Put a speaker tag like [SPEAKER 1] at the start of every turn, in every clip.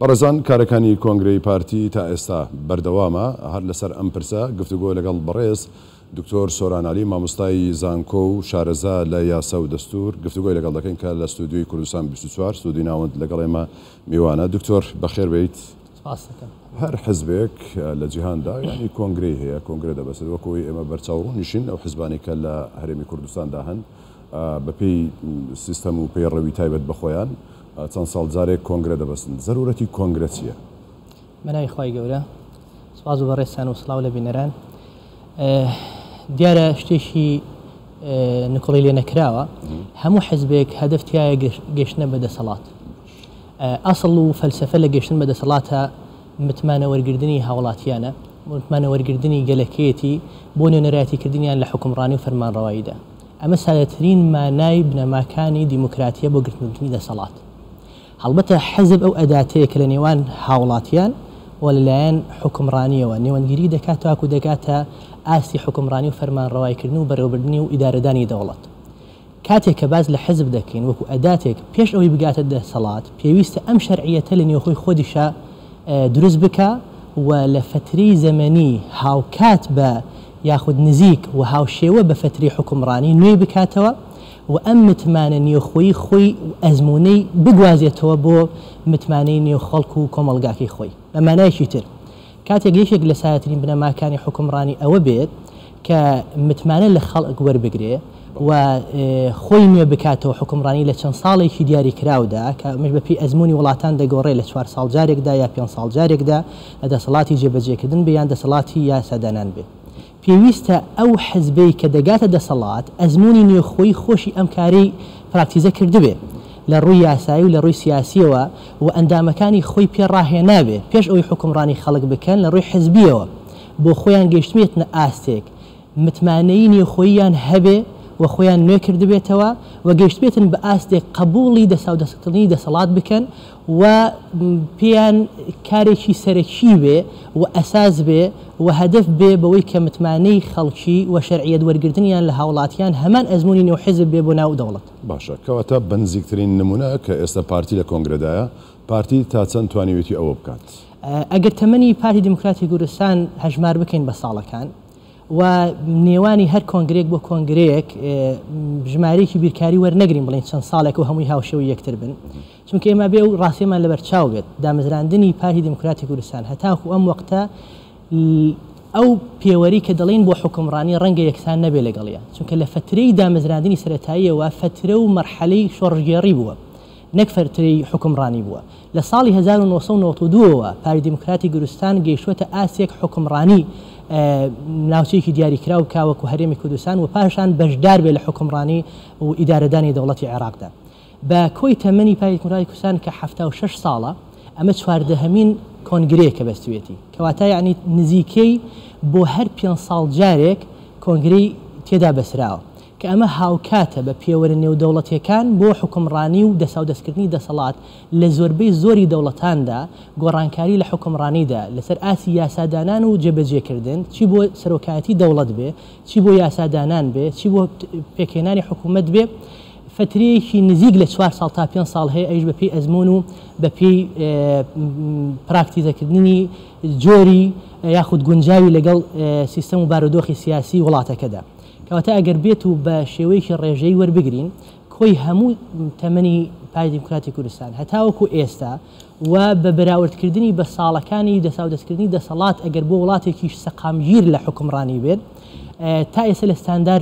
[SPEAKER 1] بەڕێزان کارەکانی کۆنگرەی پارتی تا ئێستا بەردەوامە هەر لەسەر ئەم پرسە گفتوگۆ لەگەڵ بەڕێز دکتۆر سۆرانعەلی مامۆستای زانکۆ و شارەزا لە یاسا و دەستور گفتوگۆی لەگەڵ دەکەین کە لە ستودیۆی کوردستان 24 ستودیۆی ناوەند لەگەڵ ئێمە میوانە. دکتۆر بەخێر بێیت. هەر حزبێک لە جیهاندا ینی کۆنگرەی هەیە، کۆنگرە دەبەسێت وەکەوەی ئێمە بەرچاوڕوونیشین ئەو حزبانی کە لە هەرێمی کوردستاندا هەن بەپێی سیستەم و پێڕەوی تایبەت بەخۆیان چەند ساڵ جارێک کۆنگرە دەبەستن. ضرورەتی کۆنگرە چییە؟
[SPEAKER 2] بەناوی خی گەورە سواز و بەڕێستان و سڵاو لە بینەران. دیارە شتێکی نکڵی لێ نەکراوە، هەموو حزبێک هەدەفتیایە گەشتنە بەدەسەڵات. ئەسڵ و فەلسفە لە گەشتن بەدەسەڵاتە متمانە وەرگردنی هاوڵاتیانە، متمانە وەرگردنی گەلەکەیەتی بۆ نوێنەرایەتیکردنیان لە حکومڕانی و فەرمانڕەواییدا. ئەمە سادەترین مانای بنەماکانی دیموکراتیە بۆ گرتنی دەسەڵات. هەڵبەتە حزب ئەو ئەداتەیە کە لە نێوان هاوڵاتیان و لەلایەن حکومڕانیەوە نێوەندگیری دەکاتەوە و دەگاتە ئاستی حکومڕانی و فەرمانڕەواییکردن و بەڕێوەبردننی و ئیدارەدانی دەوڵەت. کاتێک کە باز لە حزب دەکەین وەکو ئەداتێک پێش ئەوەی بگاتە دەسەڵات پێویستە ئەم شەرعیەتە لە نێوخۆی خۆدیشە دروست بکە و لە فتری زەمەنی هاوکات بە یاخود نزیک و هاوشێوە بە فتری حکومڕانی نوێی بکاتەوە و ئەم متمانە نێوخۆی خۆی ئەزمونەی بگوازێتەوە بۆ متمانەی نێوخەڵک و کۆمەلگاکەی خۆی. بە مانایەکی تر کاتێک یەکێک لە سایەترین بنەماکانی حکومڕانی ئەوە بێت کە متمانە لە خەڵک وەربگرێ و خۆی نوێ بکاتەوە حکومڕانی لە چەند ساڵێکی دیاری کراودا کە مش بەپی ئەزمموی وڵاتان دەگۆڕێ لە 4 ساڵ جارێکدا یا 5 ساڵ جارێکدا لە دەسەڵاتی جێبەجێکردن بیان دەسەڵاتی یاسادانان بێت. پێویستە ئەو حزبەی کە دەگاتە دەسەڵات ئەزمموی نوێخۆی خۆشی ئەم کارەی پراکتیزە کردبێ لە ڕووی یاسایی و لە ڕووی سیاسیەوە و ئەندامەکانی خۆی پێڕاهێنابێ پێش ئەوی حکومڕانی خەڵک بکەن لە ڕووی حزبیەوە بۆ خۆیان گەشتمێتنە ئاستێک متمانەی نێوخۆییان هەبێ و خۆیان نوێ کردبێتەوە و گەشتبێتن بە ئاستێک قبوڵی دەسەڵاتکردنی دەسەڵات بکەن و پێیان کارێکی سەرەکی بێ و ئەساس بێ و هەدەف بێ بەوەی کە متمانەی خەڵکی و شەرعیەت وەرگردنیان لە هاوڵاتیان هەمان ئەزمموی نێو حزب بێ بۆ ناو دەوڵەت.
[SPEAKER 1] باشە کەواتە بەنزیکترین نمونە کە ئێستا پارتی لە کۆنگرەدایە پارتی تا چەند توانیوێتی ئەوە بکات؟
[SPEAKER 2] ئەگەر تەمەنی پارتی دموکراتی کوردستان هەژمار بکەین بە ساڵەکان و نێوانی هەر کۆنگرێک بۆ کۆنگرەیەک ژمارەیەکی بیرکاری وەرنەگرین بڵین چەند ساڵێک و هەمووی هاوشێوی یەکتر بن، چونکە ئێمە بێ و ڕاستیمان لەبەرچاو بێت دامەزراندنی پارتی دموکراتی کوردستان هەتاکو ئەم وەختە ئەو پێوەری کە دەڵێن بۆ حکومڕانی ڕەنگە یەکسان نەبێ لەگەڵیان، چونکە لە فترەی دامەزراندنی سەرەتاییەوە فترە و مەرحەلەی شۆڕژگێڕی بووە نەک فترەی حکومڕانی بووە. لە ساڵی 1992ەوە پارتی دموکراتی کوردستان گەیشتووەتە ئاسێک حکومڕانی ناوچەیەکی دیاریکرا و کاوەکو هەرێمی کوردستان و پاشان بەشدار بێ لە حکومڕانی و ئیدارەدانی دەوڵەتی عێراقدا. بە کۆی تەمەنی پارتی دموکراتی کوردستان کە 76 ساڵە ئەمە 14هەمین کۆنگرەیەکە بەستوێتی، کەواتە یعنی نزیکەی بۆ هەر 5 ساڵ جارێک کۆنگرەی تێدا بەسراوە کە ئەمە هاوکاتە بە پێوەرە نێودەوڵەتیەکان بۆ حکومڕانی و دەسەڵاتکردنی دەسەڵات لە زۆربەی زۆری دەوڵەتاندا گۆڕانکاری لە حکومڕانیدا لەسەر ئاسی یاسادانان و جێبەجێکردن، چی بۆ سەرۆکایەتی دەوڵەت بێ، چی بۆ یاسادانان بێ، چی بۆ پێکهێنانی حکوومەت بێ. فترەیەکی نزیک لە 4 ساڵ تا 5 ساڵ هەیە ئەیش بەپێی ئەزممون و بەپێی پراکتیزەکردنی جۆری یاخود گونجاوی لەگەڵ سیستەم و بارودۆخی سیاسی وڵاتەکەدا. کەواتە ئەگەر بێت و بە شێوەیەکی ڕێژەی وەربگرین کۆی هەموو تەمەنی پارتی دموکراتی کوردستان هەتاوەکو ئێستا و بە بەراوردکردنی بە ساڵەکانی دەسەڵاتکردنی دەسەڵات ئەگەر بۆ وڵاتێکی سەقامگیر لە حکومڕانی بێت تا ئێستا لە ستاندار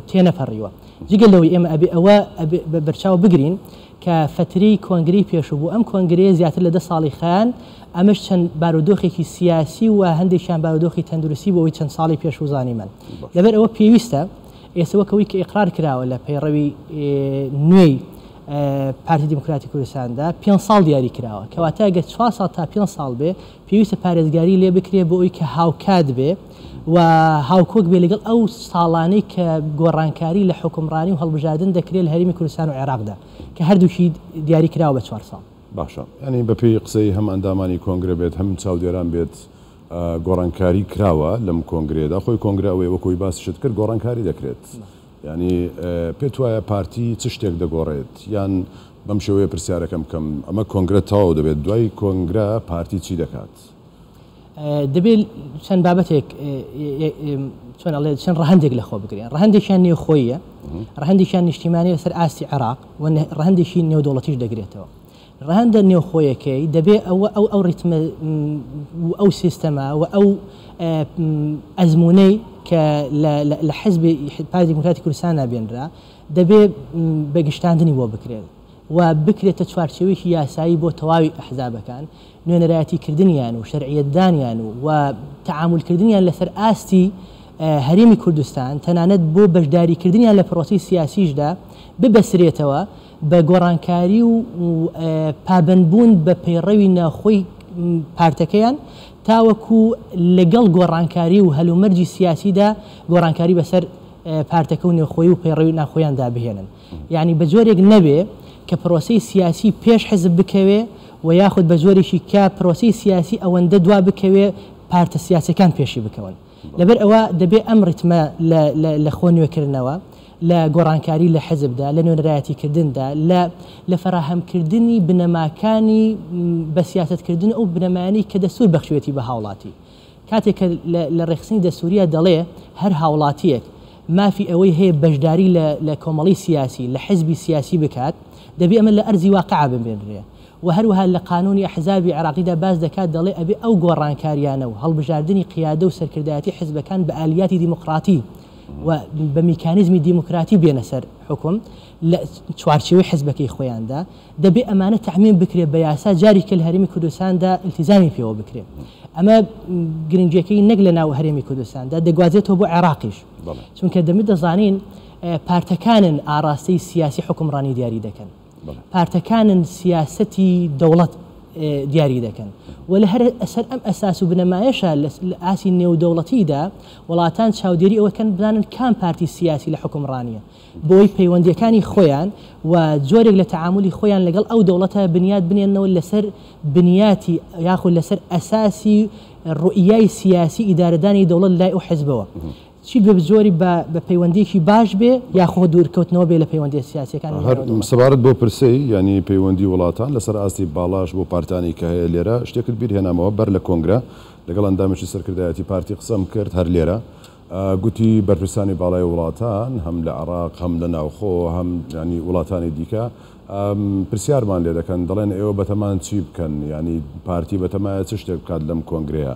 [SPEAKER 2] تێنەپەڕیوە. جگەل لەوەی ئێمە ئەبێ ئەوە بەرچاو بگرین کە فترەی کۆنگرەی پێشوو بوو ئەم کۆنگرەیە زیاتر لە 10 ساڵی خەیان ئەمەش چەند بارودۆخێکی سیاسی و هەندێکیان بارودۆخی تەندروستی بۆەوەی چەند ساڵی پێشوو زانیمان. لەبەر ئەوە پێویستە ئێستەوەکەوەی کە ئیقرار کراوە لە پەیڕەوی نوێی پارتی دموکراتی کوردستاندا 5 ساڵ دیاری کراوە، کەواتە ئەگەر 4 ساڵ تا 5 ساڵ بێ پێویستە پارێزگاری لێ بکرێ بۆ ئەوی کە هاوکات بێ و هاوکۆک بێ لەگەڵ ئەو ساڵانەی کە گۆڕانکاری لە حکومڕانی و هەڵبژاردن دەکرێت لە هەرێمی کوردستان و عێراقدا کە هەردووشی دیاری کراوە بە 4 ساڵ.
[SPEAKER 1] باشە، ینی بەپێی قسەی هەم ئەندامانی کۆنگرە بێت هەم چاودێران بێت گۆڕانکاری کراوە لەم کۆنگرێدا، خۆی کۆنگراوەی وەکۆی باسیشت کرد گۆڕانکاری دەکرێت. ینی پێت وایە پارتی چ شتێک دەگۆڕێت یان بەم شێوەیە پرسیارەکەم بکەم ئەمە کۆنگرە تەواو دەبێت دوای کۆنگرە پارتی چی دەکات؟
[SPEAKER 2] دەبێت چەند بابەتێک چۆن ئەڵێ چەند ڕەهەندێک لەخۆ بگرێن. ڕەهەندێکیان نێوخۆیە، ڕەهەندێکیان نیشتیمانی لەسەر ئاستی عێراق و ڕەهەندێکی نێودەوڵەتیش دەگرێتەوە. ڕەهەندە نێوخۆیەکەی دەبێت ئەو ڕیتمە ئەو سیستەمە و ئەو ئەزمونەی کە لە حیزبی پارتی دیموکراتی کوردستان نابێنرا دەبێت بەگشتاندنی بۆ بکرێت و بکرێتە چوارچێوەیەکی یاسایی بۆ تەواوی ئەحزابەکان، نوێنەرایەتیکردنیان و شەرعیەتدانیان و تەعاملکردنیان لەسەر ئاستی هەرێمی کوردستان تەنانەت بۆ بەشداریکردنیان لە پرۆسی سیاسیشدا ببەسرێتەوە بە گۆڕانکاری و پابندبوون بە پەیڕەوی ناوخۆی پارتەکەیان تاوەکو لەگەڵ گۆڕانکاری و هەلومەرجی سیاسیدا گۆڕانکاری بەسەر پارتەکە و نێوخۆی و پەیڕەوی ناخۆیاندا بهێنن. یعنی بە جۆرێک نەبێ کە پرۆسی سیاسی پێش حزب بکەوێ و یاخود بە جۆرێکی کە پرۆسی سیاسی ئەوەندە دوا بکەوێ پارتە سیاسەکان پێشی بکەون. لەبەر ئەوە دەبێت ئەم ڕیتمە لە خۆ نوێکردنەوە لە گۆڕانکاری لە حزبدا، لە نوێنەرایەتیکردندا، لە فەراهەمکردنی بنەماکانی بە سیاستکردن ئەو بنەمانی کە دەستور بەخشوێتی بە هاوڵاتی. کاتێک لە ڕێخستنی دەستوریە دەڵێ هەر هاوڵاتیەک مافی ئەوەی هەیە بەشداری لە کۆمەڵی سیاسی لە حزبی سیاسی بکات، دەبێت ئەمە لە ئەرزی واقعا ببێنرێ و هەروەها لە قانونی ئەحزابی عێراقیدا باز دەکات دەڵێ ئەبێ ئەو گۆڕانکاریانە و هەڵبژاردننی قیادە و سەرکردایەتی حزبەکان بە ئالیاتی دیموقراتی و بە میکانیزمی دیموکراتی بێنە سەر حکوم لە چوارچێوەی حزبەکەی خۆیاندا، دەبێت ئەمانە تەعمیم بکرێت بە یاسا جاریکە لە هەرێمی کوردستاندا التیزامی پێوە بکرێت. ئەمە گرنگیەکەی نەک لە ناو هەرێمی کوردستاندا دەگوازێتەوە بۆ عێراقیش، چونکە دەمت دەزانین پارتەکانن ئاراستەی سیاسی حکومڕانی دیاری دەکەن، پارتەکانن سیاسەتی دەوڵەت دیاری دەکەن و لە هەر ئەسەر ئەم ئەساس و بنەمایەشە لە ئاسی نێودەوڵەتیدا وڵاتان چاودێری ئەوەکەن بزانن کام پارتی سیاسی لە حکومڕانیە بۆی پەیوەندیەکانی خۆیان و جۆرێک لە تەعاملی خۆیان لەگەڵ ئەو دەوڵەتە بنیاد بنێنەوە لەسەر بنیاتی یاخود لەسەر ئەساسی ڕوئیای سیاسی ئیدارەدانی دەوڵەت لای ئەو حزبەوە. چی بە زۆری بە پەیوەندیەکی باش بێ یاخۆ دوورکەوتنەوە بێ لە پەیوەندی سیاسیەکان.
[SPEAKER 1] سەبارەت بۆ پرسەی ینی پەیوەندی وڵاتان لەسەر ئاستی باڵاش بۆ پارتانی کە هەیە لێرە شتێکت بیرهێنامەوە بەر لە کۆنگرە لەگەڵ ئەندامێکی سەرکردایەتی پارتی قسەم کرد هەر لێرە گوتی بەرپرسانی باڵای وڵاتان هەم لە عێراق هەم لە ناوخۆ هەم ینی وڵاتانی دیکە پرسیارمان لێ دەکەن دەڵێن ئێوە بەتەمان چی بکەن، ینی پارتی بەتەمایە چ شتێک بکات لەم کۆنگرەیە.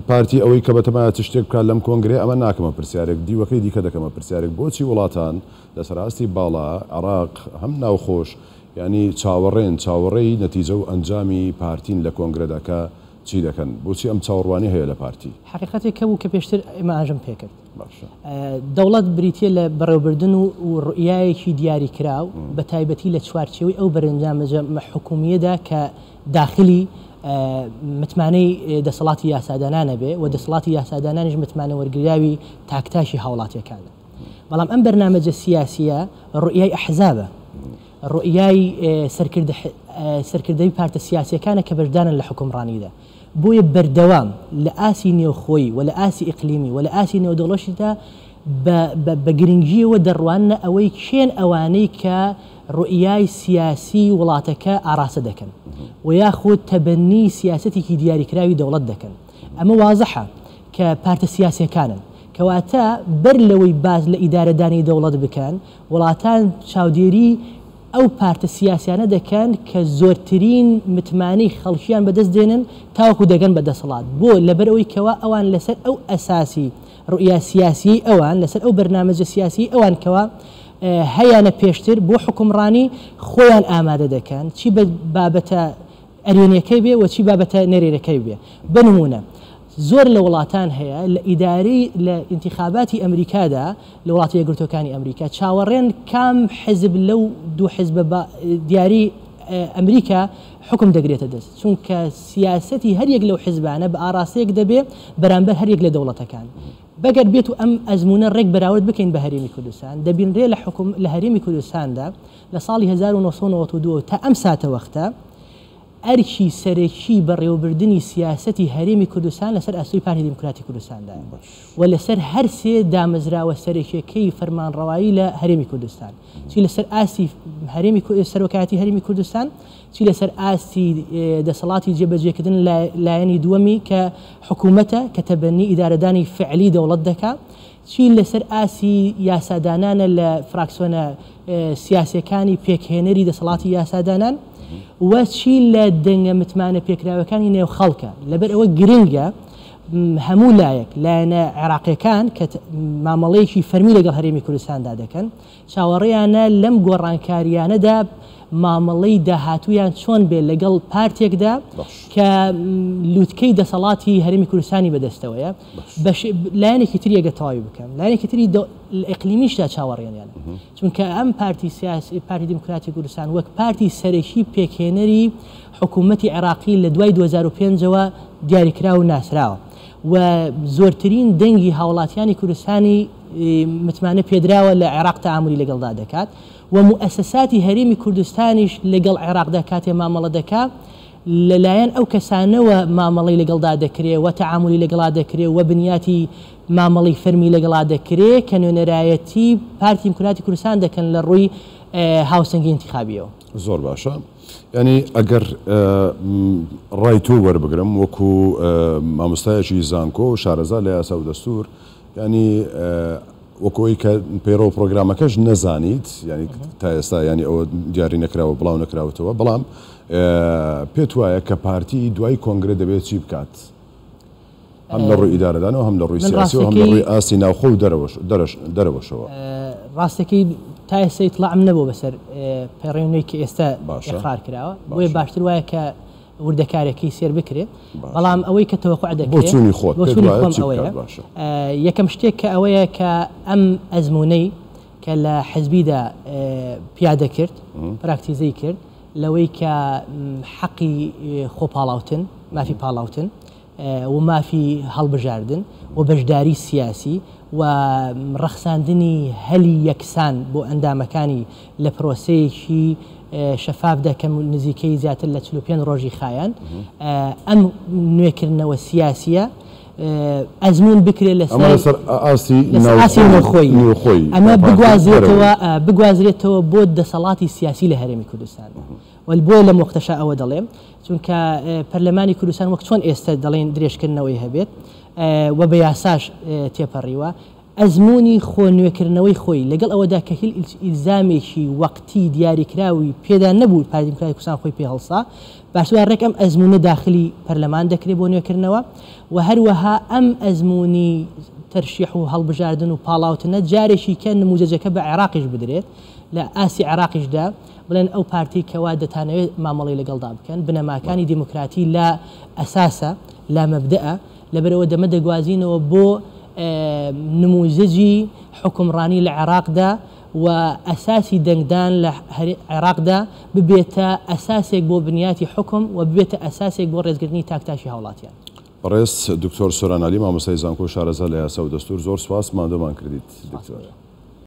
[SPEAKER 1] پارتی ئەوەی کە بەتەمایە چ شتێک بکات لەم کۆنگرێ ئەمە ناکەمە پرسیارێک دیوەکەی دیکە دەکەمە پرسیارێک بۆچی وڵاتان لەسەر ئاستی باڵا عێراق هەم ناوخۆش ینی چاوەڕێی نەتیجە و ئەنجامی پارتین لە کۆنگرەداکە چی دەکەن، بۆچی ئەم چاوەڕوانی هەیە لە پارتی؟ حقیقەتێک
[SPEAKER 2] کە بوو کە پێشتر ئێمە ئاژەم پێکرد دەوڵەت بریتە لە بەڕێوەبردن و ڕوئیایەکی دیاری کراو بە تایبەتی لە چوارچێوەی ئەو بەرەنجامە حکومیەدا کە داخلی متمانەی دەسەڵاتی یاسادانانە بێ و دەسەڵاتی یاسادانانیش متمانە وەرگراوی تاکتاشی هاوڵاتیەکانە. بەڵام ئەم بەرنامەجە سیاسیە ڕوئیای ئەحزابە، ڕوئیای سەرکردەوی پارتە سیاسیەکانە کە بەشدارن لە حکومڕانیدا. بۆیە بەردەوام لە ئاسی نێوخۆی و لە ئاسی ئیقلیمی و لە ئاسی نێودەوڵەتیدا بە گرنگیەوە دەڕوانە ئەوەی کێن ئەوانەی کە ڕوئیای سیاسی وڵاتەکە ئاراستە دەکەن و یاخود تەبەنی سیاسەتێکی دیاریکراوی دەوڵەت دەکەن. ئەمە وازەحە کە پارتە سیاسیەکانن کەواتە بەر لەوەی باز لە ئیدارەدانی دەوڵەت بکەن وڵاتان چاودێری ئەو پارتە سیاسیانە دەکەن کە زۆرترین متمانەی خەڵکیان بەدەست دێنن تاوەکو دەگەن بە دەسەڵات بۆ لەبەرەوەی کەوا ئەوان لەسەر ئەو ئەساسی ڕوئیا سیاسی ئەوان لەسەر ئەو بەرنامەجە سیاسی ئەوان کەوا هەیانە پێشتر بۆ حکومڕانی خۆیان ئامادە دەکەن چی بە بابەتە ئەرێنیەکەی بێ و چی بابەتە نەرێنەکەی بێ. بنمونە زۆر لە وڵاتان هەیە لە ئیداری لە انتخاباتی ئەمریکادا لە وڵاتی یەکگرتوەکانی ئەمریکا چاوەڕێن کام حزب لەو دوو حزب دیاری ئەمریکا حکم دەگرێتە دەست چونکە سیاسەتی هەریەک لەو حزبانە بە ئاراستەیەک دەبێ بەرامبەر هەریەک لە دەوڵەتەکان. بەگەر بێت و ئەم ئەزمونە ڕێک بەراورد بکەین بە هەرێمی کوردستان دەبینرێ لە هەرێمی کوردستاندا لە ساڵی 1992 تا ئەم ساتە وەختە ئەرکی سەرەکی بەڕێوەبردننی سیاسەتی هەرێمی کوردستان لەسەر ئاسوی پارتی دیموکراتی کوردستاندا و لەسەر هەر سێ دامەزراوە سەرەکیەکەی فەرمانڕەوایی لە هەرێمی کوردستان چی لەسەر ئاسی هەرێمی سەرۆکایەتی هەرێمی کوردستان چی لەسەر ئاستی دەسەڵاتی جێبەجێکردن لایەنی دووەمی کە حکوومەتە کە تەبەنی ئیدارەدانی فعلی دەوڵەت دەکات چی لەسەر ئاسی یاسادانانە لە فراکسیۆنە سیاسەکانی پێکهێنەری دەسەڵاتی یاسادانان و چی لە دەنگە متمانە پێکراوەکانی نێو خەڵکە لەبەر ئەوە گرنگە هەموو لایەک لایەنە عێراقیەکان کە مامەڵەیەکی فەرمی لەگەڵ هەرێمی کوردستاندا دەکەن چاوەڕێیانە لەم گۆڕانکاریانەدا مامەڵەی داهاتوویان چۆن بێت لەگەڵ پارتێکدا کە لووتکەی دەسەڵاتی هەرێمی کوردستانی بەدەستەوەیە لایەنێکی تری ئەگە تەواوی بکەم لایەنێکی تری ئیقلیمیشدا چاوەڕێنیان چونکە ئەم پارتی سیاسی پارتی دیموکراتی کوردستان وەک پارتی سەرەکی پێکهێنەری حکوومەتی عێراقی لە دوای 2005ەوە دیاریکرا و ناسراوە و زۆرترین دەنگی هاوڵاتیانی کوردستانی متمانە پێدراوە لە عێراق تەعاملی لەگەڵدا دەکات و مؤسساتی هەرێمی کوردستانیش لەگەڵ عێراقدا کاتێ مامەڵە دەکات لەلایەن ئەو کەسانەوە مامەڵی لەگەڵدا دەکرێت و تەعاملی لەگەڵا دەکرێت و بنیاتی مامەڵی فەرمی لەگەڵا دەکرێت کە نوێنەرایەتی پارتی دیموکراتی کوردستان دەکەن لە ڕووی هاوسەنگی انتخابیەوە.
[SPEAKER 1] زۆر باشە. ینی ئەگەر ڕای تۆ وەربگرم وەکو مامۆستایەکی زانکۆ و شارەزا لە یاسا و دەستور ینی وەکۆی کە پەیڕۆ پرۆگرامەکەش نەزانیت ینی تا ئێستا ینی ئەوە دیاری نەکراوە بڵاو نەکراوەتەوە بەڵام پێت وایە کە پارتی دوای کۆنگرە دەبێت چی بکات هەم لە ڕووی ئیدارەدانەوە هەم لە ڕووی سیاسی و هەم لە ڕووی ئاسی ناوخۆ و دەرەوەشەوە
[SPEAKER 2] ڕاستەکەی تا ئێستا ئیطلاعم نەبوو بەسەر پەیڕێونەوەی کە ئێستا ئیقرار کراوە بۆیە باشتر وایە کە وردەکارێکی سێر بکرێت بەڵام ئەوەی کە تەوەقع دەکرێت
[SPEAKER 1] بۆ چوونی خۆت
[SPEAKER 2] ئەوەیە یەکەم شتێک کە ئەوەیە کە ئەم ئەزمونەی کە لە حزبیدا پیادە کرد پراکتیزەی کرد لەوەی کە حەقی خۆپاڵاوتن مافی پاڵاوتن و مافی هەڵبژاردن و بەشداری سیاسی و ڕەخساندنی هەلی یەکسان بۆ ئەندامەکانی لە پرۆسەیەکی شەفافدا کە نزیکەی زیاتر لە 45 ڕۆژی خایان ئەم نوێکردنەوە سیاسیە ئەزمون بکرێت لەسەر ئاسی نەوخۆی ئەمە بگوازرێتەوە بۆ دەسەڵاتی سیاسی لە هەرێمی کوردستان بۆیە لە مۆختەشا ئەوە دەڵێم چونکە پەرلەمانی کوردستان وەک چۆن ئێستا دەڵێن درێژکردنەوەی هەبێت و بە یاساش تێپەڕیوە ئەزمموی خۆ نوێکردنەوەی خۆی لەگەڵ ئەوەدا کە هیچ ئیلزامێکی وەقتی دیاریکراوی پێدا نەبوو پارتی دیموکراتی کوردستان خۆی پێ هەڵسا باشوار ڕێکم ئەزمونە داخلی پەرلەمان دەکرێت بۆ نوێکردنەوە و هەروەها ئەم ئەزمموی تەرشیح و هەڵبژاردن و پاڵاوتنە جارێکی کە نموزەجەکە بە عێراقیش بدرێت لە ئاسی عێراقیشدا بڵێن ئەو پارتی کەوا دەتانەوێت مامەڵی لەگەڵدا بکەن بنەماکانی دیموکراتی لە ئەساسە لا مەبدەە لەبەرەوە دەمە دەگوازینەوە بۆ نموزەجی حکمڕانی لە عێراقدا و ئەساسی دەنگدان لە عێراقدا ببێتە ئەساسێک بۆ بنیاتی حکم و ببێتە ئەساسێک بۆ ڕێزگرتنی تاکتاشی هاوڵاتیان.
[SPEAKER 1] بەڕێز دکتۆر سۆران عەلی مامۆستای زانکۆ شارەزا لە یاسا و دەستور زۆر سوپاس مادەمان کردیت دکتۆر.